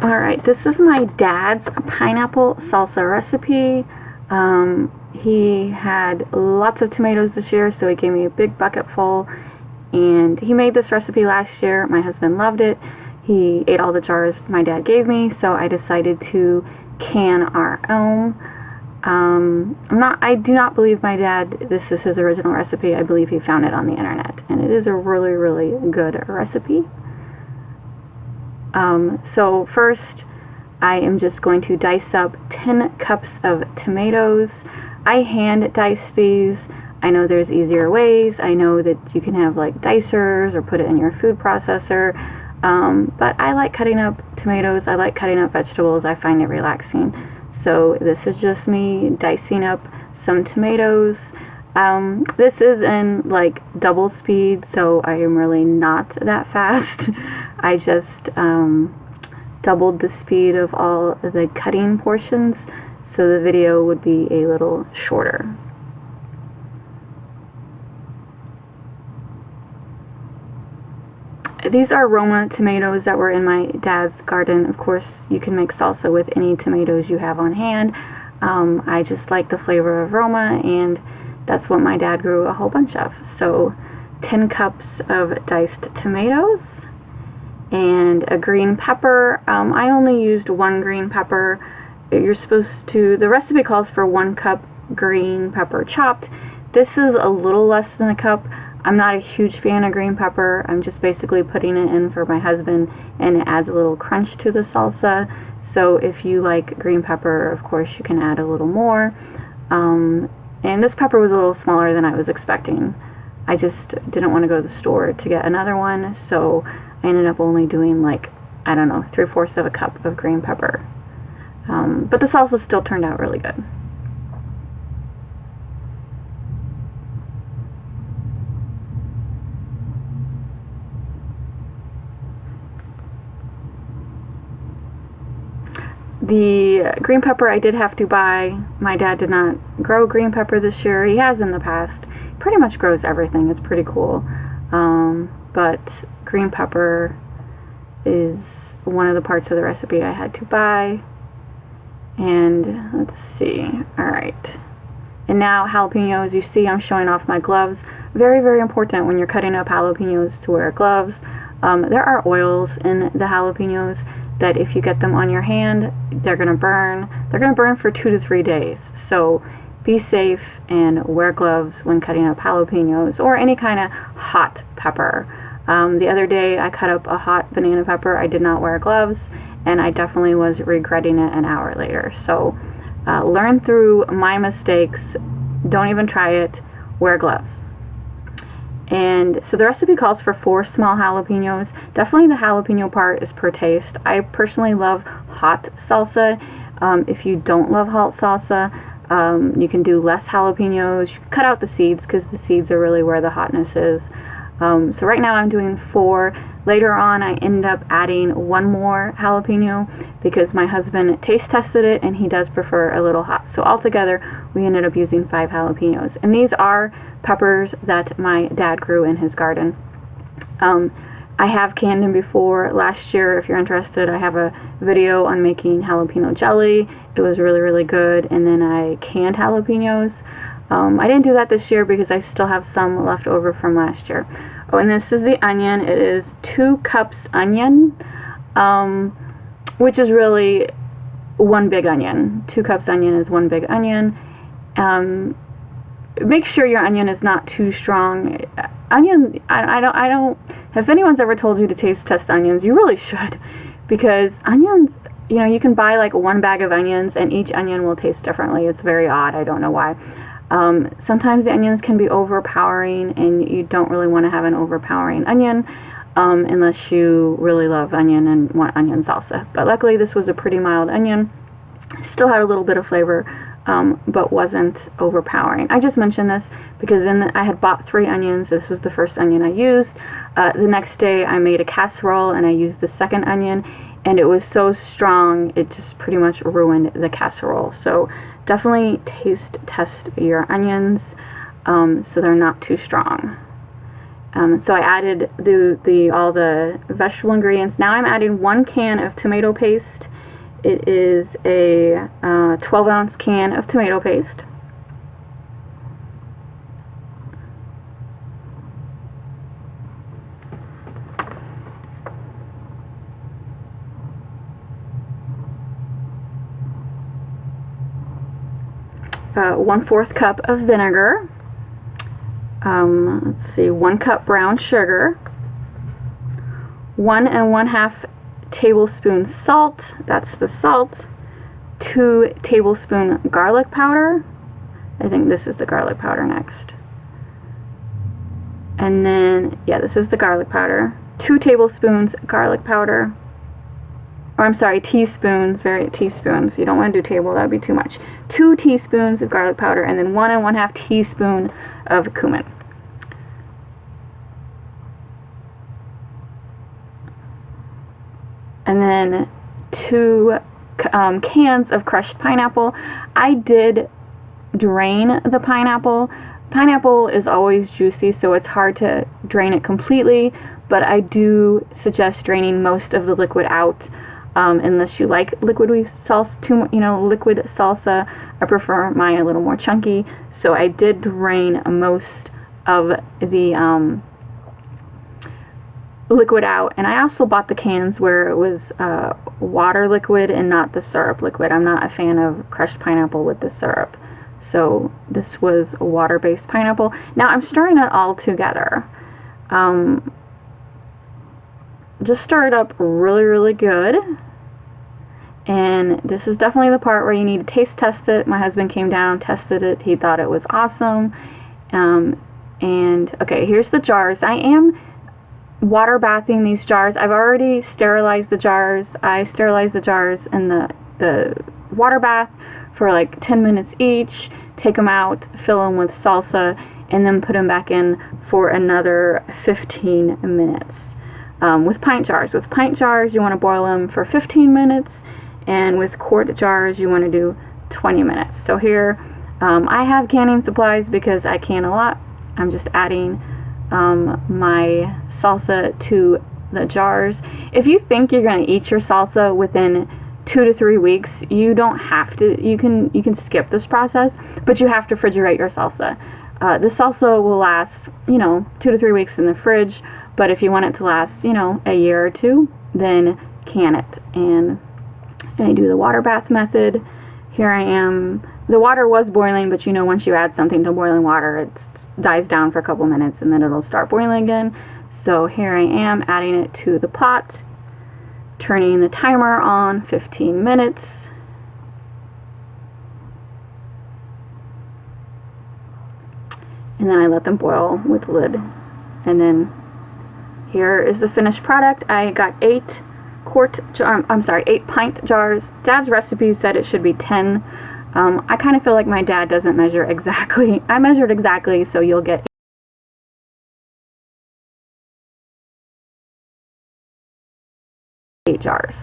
Alright, this is my dad's pineapple salsa recipe. He had lots of tomatoes this year, so he gave me a big bucket full. And he made this recipe last year. My husband loved it. He ate all the jars my dad gave me, so I decided to can our own. I do not believe my dad, this is his original recipe. I believe he found it on the internet, and it is a really, really good recipe. So first, I am just going to dice up 10 cups of tomatoes. I hand dice these. I know there's easier ways. I know that you can have like dicers or put it in your food processor. But I like cutting up tomatoes. I like cutting up vegetables. I find it relaxing. So this is just me dicing up some tomatoes. This is in like double speed, so I am really not that fast. I just doubled the speed of all the cutting portions, so the video would be a little shorter. These are Roma tomatoes that were in my dad's garden. Of course, you can make salsa with any tomatoes you have on hand. I just like the flavor of Roma, and that's what my dad grew a whole bunch of. So 10 cups of diced tomatoes and a green pepper. I only used one green pepper. You're supposed to, the recipe calls for 1 cup green pepper chopped. This is a little less than a cup. I'm not a huge fan of green pepper. I'm just basically putting it in for my husband, and it adds a little crunch to the salsa. So if you like green pepper, of course you can add a little more. And this pepper was a little smaller than I was expecting. I just didn't want to go to the store to get another one, so I ended up only doing like, I don't know, 3/4 of a cup of green pepper. But the salsa still turned out really good. The green pepper I did have to buy. My dad did not grow green pepper this year. He has in the past. He pretty much grows everything. It's pretty cool. But green pepper is one of the parts of the recipe I had to buy. And let's see. Alright. And now jalapenos. You see I'm showing off my gloves. Very, very important when you're cutting up jalapenos to wear gloves. There are oils in the jalapenos that if you get them on your hand, they're going to burn. They're going to burn for 2 to 3 days. So be safe and wear gloves when cutting up jalapenos or any kind of hot pepper. The other day I cut up a hot banana pepper. I did not wear gloves, and I definitely was regretting it an hour later. So learn through my mistakes. Don't even try it. Wear gloves. And so the recipe calls for 4 small jalapenos. Definitely the jalapeno part is per taste. I personally love hot salsa. If you don't love hot salsa, you can do less jalapenos. You can cut out the seeds because the seeds are really where the hotness is. So right now I'm doing 4. Later on I end up adding 1 more jalapeno because my husband taste tested it and he does prefer a little hot. So altogether we ended up using 5 jalapenos. And these are peppers that my dad grew in his garden. I have canned them before. Last year, if you're interested, I have a video on making jalapeno jelly. It was really, really good. And then I canned jalapenos. I didn't do that this year because I still have some left over from last year. Oh, and this is the onion. It is 2 cups onion, which is really 1 big onion. 2 cups onion is 1 big onion. Make sure your onion is not too strong. Onion, I don't, if anyone's ever told you to taste test onions, you really should, because onions, you know, you can buy like 1 bag of onions and each onion will taste differently. It's very odd. I don't know why. Sometimes the onions can be overpowering, and you don't really want to have an overpowering onion unless you really love onion and want onion salsa. But luckily this was a pretty mild onion. Still had a little bit of flavor, but wasn't overpowering. I just mentioned this because then I had bought 3 onions. This was the first onion I used. The next day I made a casserole and I used the second onion, and it was so strong it just pretty much ruined the casserole. So definitely taste test your onions so they're not too strong. So I added all the vegetable ingredients. Now I'm adding 1 can of tomato paste. It is a 12-ounce can of tomato paste. One-fourth cup of vinegar. Let's see, 1 cup brown sugar, 1 1/2 tablespoons salt, that's the salt, 2 tablespoons garlic powder. I think this is the garlic powder next. And then, yeah, this is the garlic powder. 2 tablespoons garlic powder. Or I'm sorry, teaspoons, teaspoons. You don't want to do table, that would be too much. 2 teaspoons of garlic powder, and then 1 1/2 teaspoon of cumin. And then 2 cans of crushed pineapple. I did drain the pineapple. Pineapple is always juicy, so it's hard to drain it completely, but I do suggest draining most of the liquid out, unless you like liquid salsa. I prefer mine a little more chunky, so I did drain most of the liquid out. And I also bought the cans where it was water liquid and not the syrup liquid. I'm not a fan of crushed pineapple with the syrup, so this was a water-based pineapple. Now I'm stirring it all together. Just stir it up really good. And this is definitely the part where you need to taste test it. My husband came down, tested it. He thought it was awesome. And okay, here's the jars. I am water bathing these jars. I've already sterilized the jars. I sterilized the jars in the water bath for like 10 minutes each. Take them out, fill them with salsa, and then put them back in for another 15 minutes. With pint jars. With pint jars, you want to boil them for 15 minutes. And with quart jars, you want to do 20 minutes. So here, I have canning supplies because I can a lot. I'm just adding my salsa to the jars. If you think you're going to eat your salsa within 2 to 3 weeks, you don't have to. You can skip this process, but you have to refrigerate your salsa. The salsa will last, 2 to 3 weeks in the fridge, but if you want it to last, a year or 2, then can it. And I do the water bath method. Here I am. The water was boiling, but once you add something to boiling water, it dies down for a couple minutes and then it'll start boiling again. So here I am adding it to the pot, turning the timer on 15 minutes. And then I let them boil with the lid. And then here is the finished product. I got 8 pint jars. Dad's recipe said it should be 10. I kind of feel like my dad doesn't measure exactly. I measured exactly, so you'll get 8 jars.